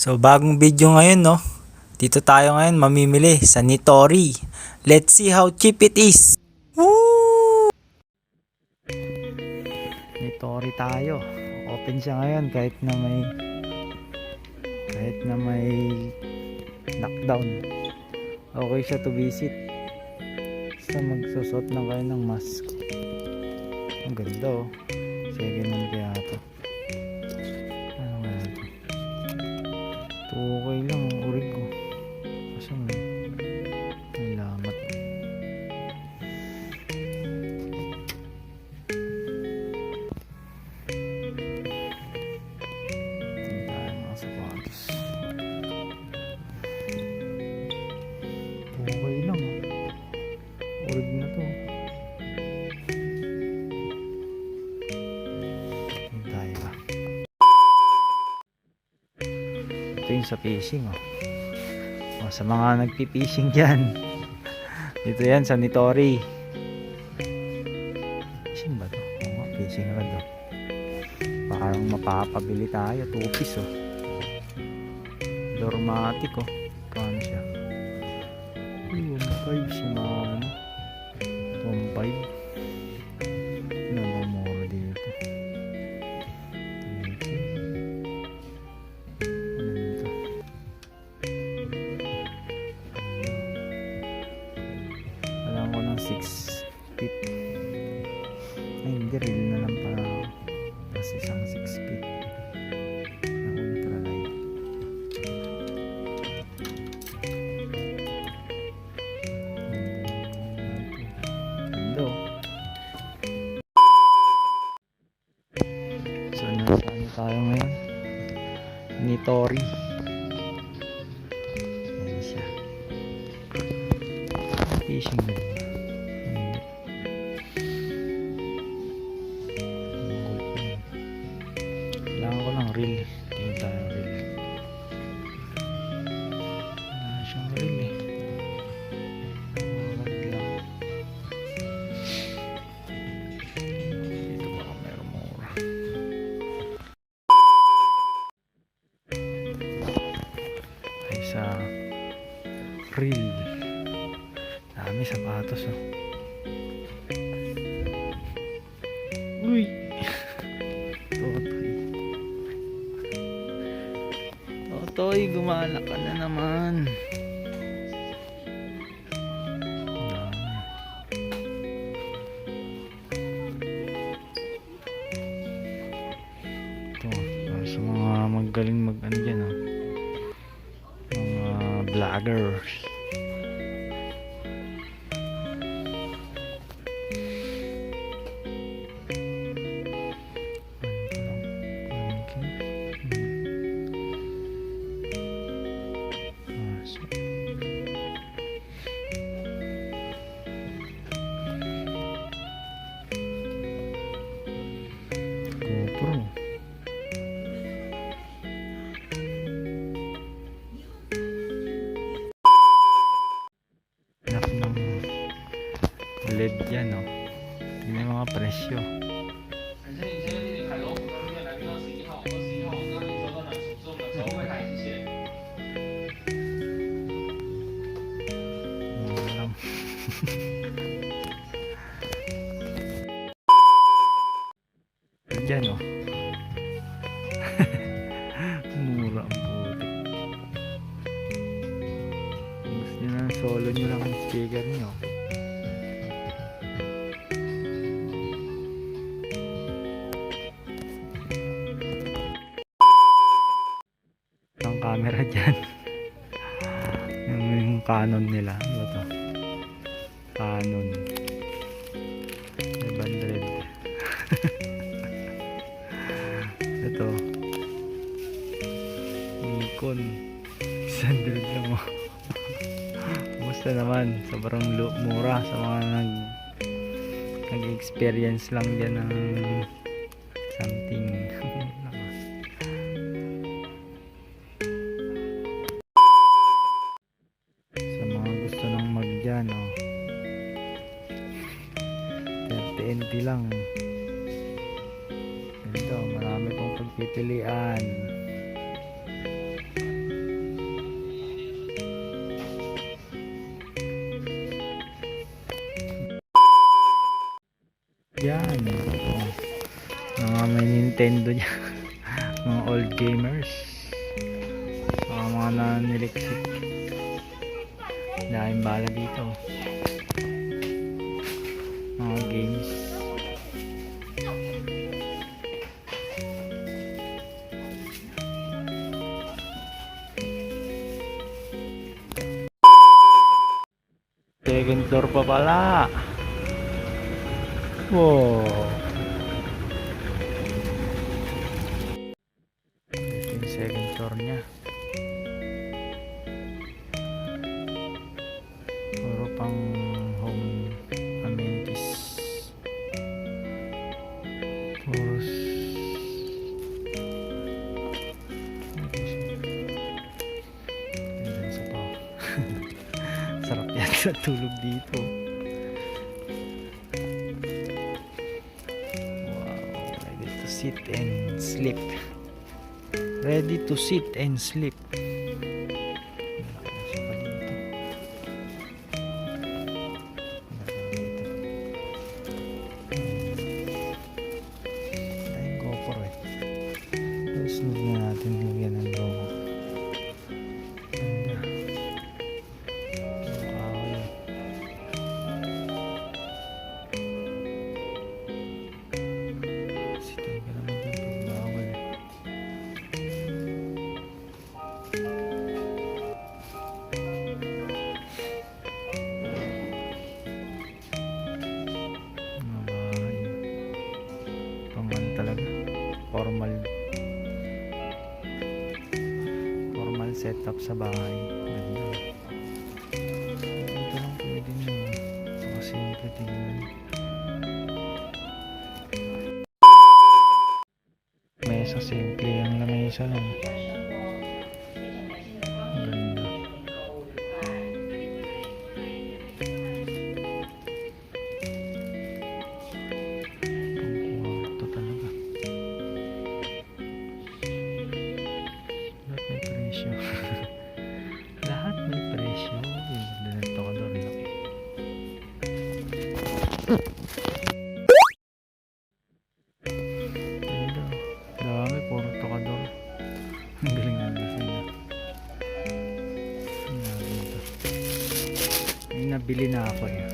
So bagong video ngayon, no? Dito tayo ngayon mamimili sa Nitori. Let's see how cheap it is. Woo! Nitori tayo. Open siya ngayon kahit na may lockdown. Okay siya to visit. Basta magsusot lang kayo ng mask. Ang ganda, oh. Second hand kaya to. Ano kaya to? Okay lang ang urig ko. Kasi may lamat. Tingnan tayo mga sapatos. Okay lang. Urig na to. Tingnan tayo ba? Ito yung sa fishing, oh. O, sa mga nagpi-fishing dyan, dito yan sa Nitori. Fishing ba to? Oo nga, fishing na to. Parang mapapabili tayo. 2 piece, oh. Dormatic, oh. Kano siya? 1.5 Shimano. 1.5. Ano bang mura dito? Alam ko ng 6 feet. Ay, hindi, reel na lang pala ako. Tapos isang 6 feet na ultralight. Ganda. So nasaan tayo ngayon? Nitori. Ayan siya. Fishing na rin. Kailangan ko ng reel. Tingin tayo ng reel. Wala siyang reel, eh. Wala lang. Dito baka meron mura. Ay sa reel. Dami sapatos, oh. Uy! Totoy, gumala ka na naman. Ito, sa mga magaling mag-ano dyan, oh. Mga vloggers. GoPro. Anak ng LED yan, oh. Tingnan yung mga presyo. Diyan, oh. Mura ang putik. Kung gusto nyo ng solo nyo lang ang speaker nyo. Ang camera dyan. yung Canon nila. Ano to? Canon 500. Ito Nikon 600 lang, oh. Kumusta naman? Sobrang mura sa mga nag-experience lang dyan ng something. Sa mga gusto nang mag-dyan, oh. 30 NT lang. Ito, marami pong pagpipilian. Mga may Nintendo dyan. Mga old gamers. Mga naniliksik. Dahil bala dito. Mga games. Second floor pa pala. Wow. Ito yung second floor nya. Puro pang home amenities. Tapos ganyan sa pa. Sarap yan sa tulog dito. Wow, ready to sit and sleep. Ready to sit and sleep. Dahil GoPro eh. Sunod na natin lagyan ng logo. Talaga formal setup sa bahay. Ganda. Ito lang pwede nyo simple tingnan. Mesa simple ang lamesa lang. Ganda. Lahat may presyo. Ganito ka doon laki. Ganda. Dami, puro tokador. Ang galing ng design na. May nabili na ako eh.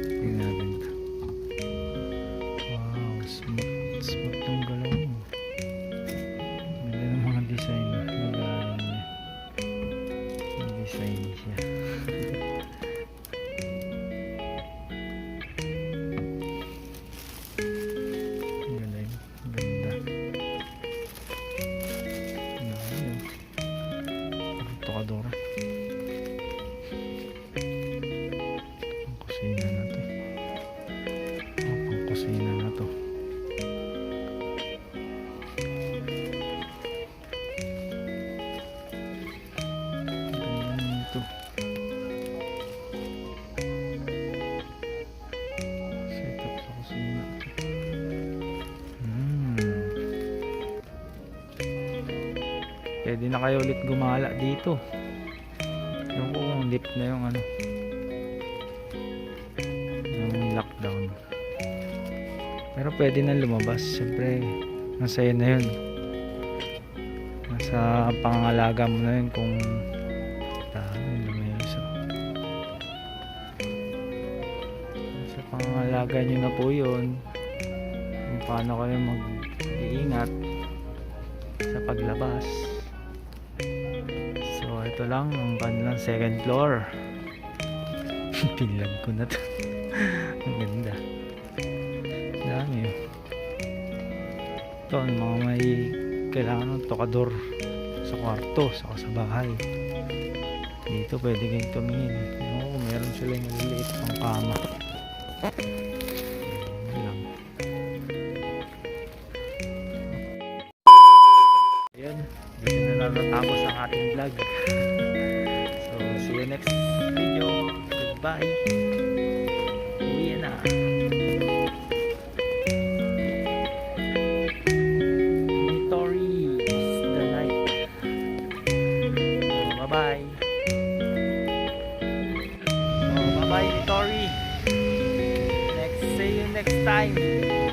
Tingnan natin ito. Wow, smooth yung galaw mo. Ganda ng mga design na. Design siya. Ganda. Tokador. Ang kusina na to. Ang kusina na to. Setup sa kusina. Pwede na kayo ulit gumala dito. Yung kung lift na yung ano, yung lockdown. Pero pwede na lumabas. Siyempre masaya na yun. Nasa pangangalaga mo na yun kung sa pangangalaga nyo na po yun kung paano kayo mag-iingat sa paglabas. So ito lang ang kanilang second floor. Pinlag ko na to. Ang ganda. Dami yun. Ito ang mga may kailangan ng tokador sa kwarto, saka sa bahay. Dito pwede kayong tumingin. Meron sila yung maliliit pang kama. Ayan, dito na natatapos ang ating vlog. So see you next video. Goodbye. Uwi na. Bye. Bye, Tori. See you next next time.